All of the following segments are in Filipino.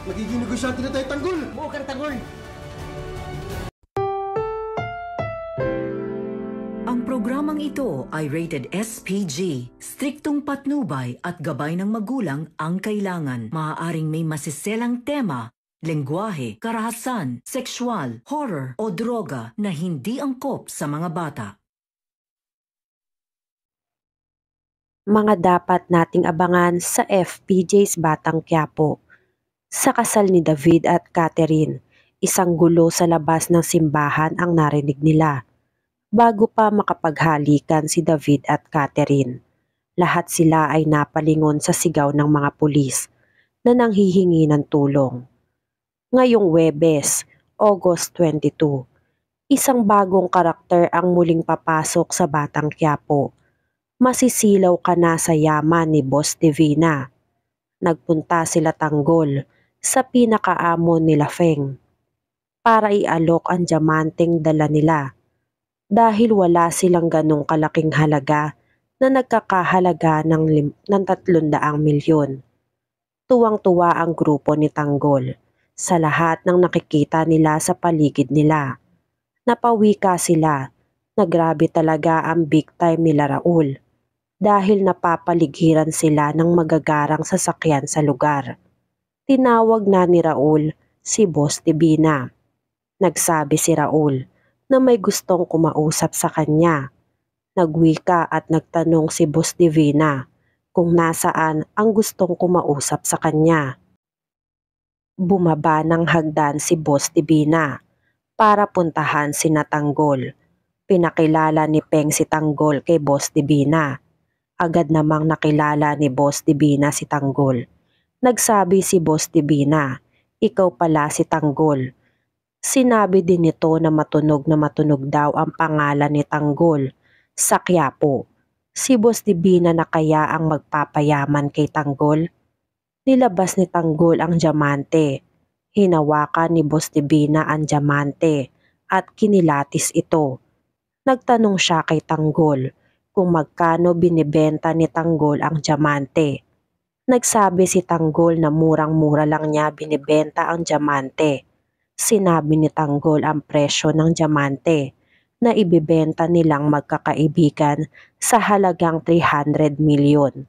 Magiging negosyante na tayo, Tanggol! Buo kang Tanggol! Ang programang ito ay rated SPG. Striktong patnubay at gabay ng magulang ang kailangan. Maaaring may masiselang tema, lengguwahe, karahasan, sexual, horror o droga na hindi angkop sa mga bata. Mga dapat nating abangan sa FPJ's Batang Quiapo. Sa kasal ni David at Catherine, isang gulo sa labas ng simbahan ang narinig nila. Bago pa makapaghalikan si David at Catherine, lahat sila ay napalingon sa sigaw ng mga pulis na nanghihingi ng tulong. Ngayong Huwebes, August 22, isang bagong karakter ang muling papasok sa Batang Quiapo. Masisilaw ka na sa yaman ni Boss Divina. Nagpunta sila Tanggol sa pinakaamon nila Feng para ialok ang diamanteng dala nila dahil wala silang ganong kalaking halaga na nagkakahalaga ng 300 milyon. Tuwang-tuwa ang grupo ni Tanggol sa lahat ng nakikita nila sa paligid nila. Napawika sila na grabe talaga ang big time nila Raul dahil napapaligiran sila ng magagarang sasakyan sa lugar. Tinawag na ni Raul si Boss Divina. Nagsabi si Raul na may gustong kumausap sa kanya. Nagwika at nagtanong si Boss Divina kung nasaan ang gustong kumausap sa kanya. Bumaba ng hagdan si Boss Divina para puntahan si Tanggol. Pinakilala ni Peng si Tanggol kay Boss Divina. Agad namang nakilala ni Boss Divina si Tanggol. Nagsabi si Boss Divina, ikaw pala si Tanggol. Sinabi din nito na matunog daw ang pangalan ni Tanggol sa Quiapo. Si Boss Divina na kaya ang magpapayaman kay Tanggol? Nilabas ni Tanggol ang diamante. Hinawakan ni Boss Divina ang diamante at kinilatis ito. Nagtanong siya kay Tanggol kung magkano binibenta ni Tanggol ang diamante. Nagsabi si Tanggol na murang-mura lang niya binibenta ang diamante. Sinabi ni Tanggol ang presyo ng diamante na ibibenta nilang magkakaibigan sa halagang 300 milyon.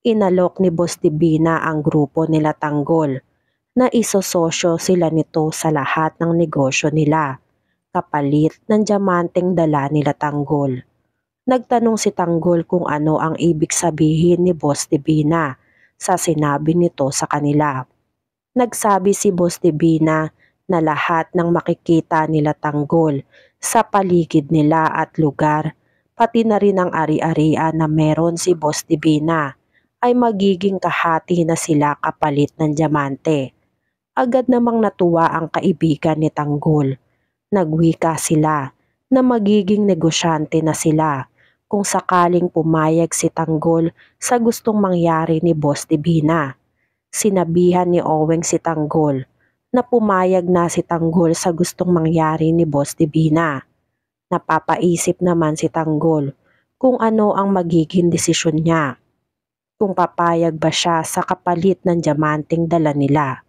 Inalok ni Boss Divina ang grupo nila Tanggol na isososyo sila nito sa lahat ng negosyo nila, kapalit ng diamanteng dala nila Tanggol. Nagtanong si Tanggol kung ano ang ibig sabihin ni Boss Divina sa sinabi nito sa kanila. Nagsabi si Boss Divina na lahat ng makikita nila Tanggol sa paligid nila at lugar, pati na rin ang ari-arian na meron si Boss Divina, ay magiging kahati na sila kapalit ng diamante. Agad namang natuwa ang kaibigan ni Tanggol. Nagwika sila na magiging negosyante na sila kung sakaling pumayag si Tanggol sa gustong mangyari ni Boss Divina. Sinabihan ni Oweng si Tanggol na pumayag na si Tanggol sa gustong mangyari ni Boss Divina. Napapaisip naman si Tanggol kung ano ang magiging desisyon niya. Kung papayag ba siya sa kapalit ng diamanteng dala nila.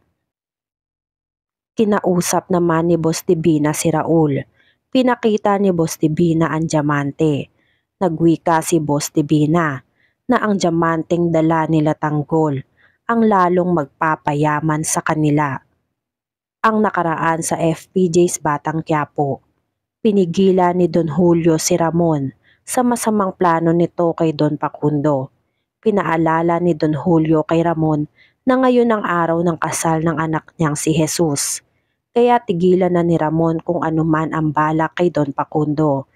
Kinausap naman ni Boss Divina si Raul. Pinakita ni Boss Divina ang diamante. Nagwika si Boss Divina na ang diamanteng dala nila Tanggol ang lalong magpapayaman sa kanila. Ang nakaraan sa FPJ's Batang Quiapo. Pinigilan ni Don Julio si Ramon sa masamang plano nito kay Don Facundo. Pinaalala ni Don Julio kay Ramon na ngayon ang araw ng kasal ng anak niyang si Jesus. Kaya tigilan na ni Ramon kung anuman ang balak kay Don Facundo.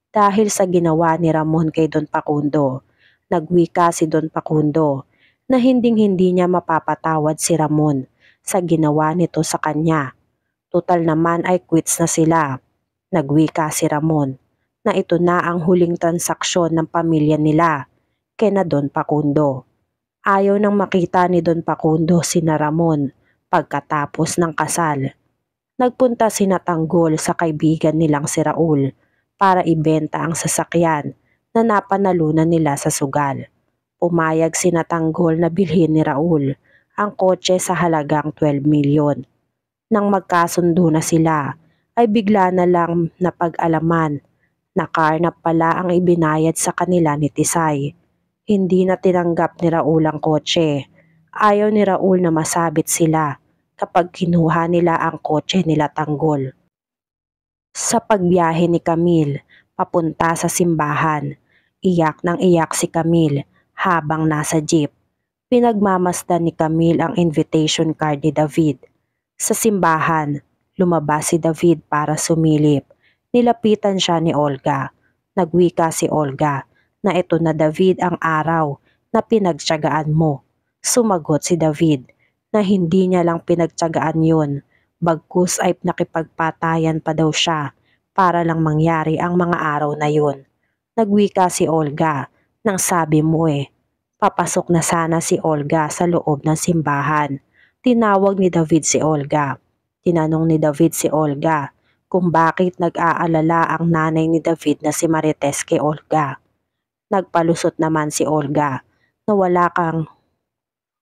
Dahil sa ginawa ni Ramon kay Don Facundo, nagwika si Don Facundo na hinding-hindi niya mapapatawad si Ramon sa ginawa nito sa kanya. Tutal naman ay quits na sila. Nagwika si Ramon na ito na ang huling transaksyon ng pamilya nila kina Don Facundo. Ayaw nang makita ni Don Facundo sina Ramon pagkatapos ng kasal. Nagpunta sina Tanggol sa kaibigan nilang si Raul para ibenta ang sasakyan na napanalunan nila sa sugal. Pumayag sina Tanggol na bilhin ni Raul ang kotse sa halagang 12 milyon. Nang magkasundo na sila, ay bigla na lang napag-alaman na karnap pala ang ibinayad sa kanila ni Tisay. Hindi na tinanggap ni Raul ang kotse. Ayaw ni Raul na masabit sila kapag kinuha nila ang kotse nila Tanggol. Sa pagbiyahe ni Camille papunta sa simbahan, iyak nang iyak si Camille habang nasa jeep. Pinagmamasdan ni Camille ang invitation card ni David. Sa simbahan, lumabas si David para sumilip. Nilapitan siya ni Olga. Nagwika si Olga na ito na David ang araw na pinagtiyagaan mo. Sumagot si David na hindi niya lang pinagtiyagaan yun, bagkus ay nakipagpatayan pa daw siya para lang mangyari ang mga araw na yun. Nagwika si Olga nang sabi mo papasok na sana si Olga sa loob ng simbahan. Tinawag ni David si Olga. Tinanong ni David si Olga kung bakit nag-aalala ang nanay ni David na si Marites kay Olga. Nagpalusot naman si Olga na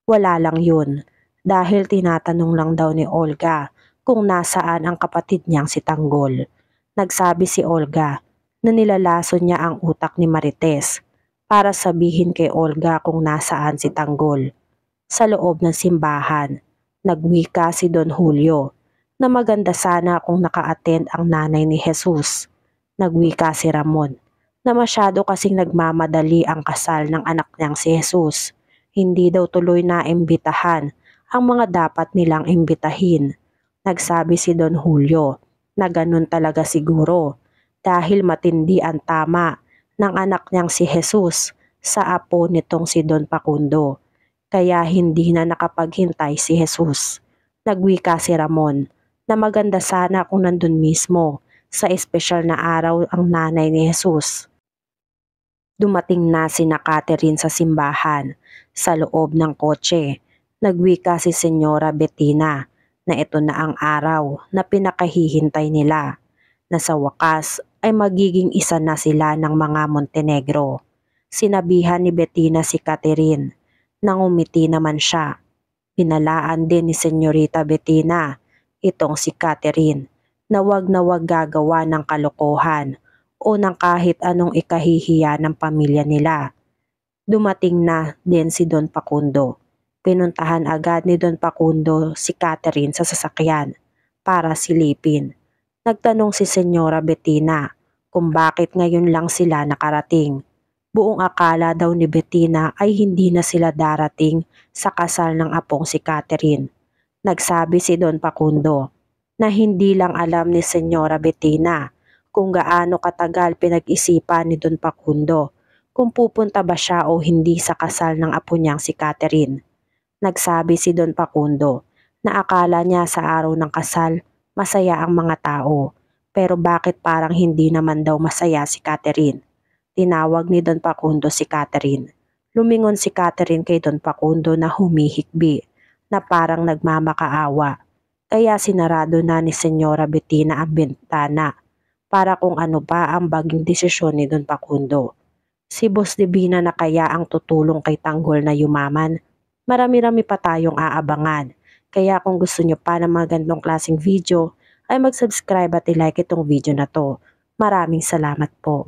wala lang yun dahil tinatanong lang daw ni Olga kung nasaan ang kapatid niyang si Tanggol. Nagsabi si Olga na nilalason niya ang utak ni Marites para sabihin kay Olga kung nasaan si Tanggol. Sa loob ng simbahan, nagwika si Don Julio na maganda sana kung naka-attend ang nanay ni Jesus. Nagwika si Ramon na masyado kasing nagmamadali ang kasal ng anak niyang si Jesus. Hindi daw tuloy na imbitahan ang mga dapat nilang imbitahin. Nagsabi si Don Julio na ganun talaga siguro dahil matindi ang tama ng anak niyang si Jesus sa apo nitong si Don Facundo. Kaya hindi na nakapaghintay si Jesus. Nagwika si Ramon na maganda sana kung nandun mismo sa espesyal na araw ang nanay ni Jesus. Dumating na sina Catherine sa simbahan. Sa loob ng kotse, nagwika si Senyora Bettina na ito na ang araw na pinakahihintay nila, na sa wakas ay magiging isa na sila ng mga Montenegro. Sinabihan ni Bettina si Catherine. Nangumiti naman siya. Pinalaan din ni Senyorita Bettina itong si Catherine na wag gagawa ng kalokohan o ng kahit anong ikahihiya ng pamilya nila. Dumating na din si Don Facundo. Pinuntahan agad ni Don Facundo si Catherine sa sasakyan para silipin. Nagtanong si Senyora Bettina kung bakit ngayon lang sila nakarating. Buong akala daw ni Bettina ay hindi na sila darating sa kasal ng apong si Catherine. Nagsabi si Don Facundo na hindi lang alam ni Senyora Bettina kung gaano katagal pinag-isipan ni Don Facundo kung pupunta ba siya o hindi sa kasal ng apo niyang si Catherine. Nagsabi si Don Facundo na akala niya sa araw ng kasal masaya ang mga tao, pero bakit parang hindi naman daw masaya si Catherine. Tinawag ni Don Facundo si Catherine. Lumingon si Catherine kay Don Facundo na humihikbi, na parang nagmamakaawa. Kaya sinarado na ni Senyora Bettina ang bintana para kung ano pa ang baging desisyon ni Don Facundo. Si Boss Divina na kaya ang tutulong kay Tanggol na yumaman. Marami-rami pa tayong aabangan. Kaya kung gusto nyo pa ng mga ganitong klaseng video, ay mag-subscribe at i-like itong video na to. Maraming salamat po.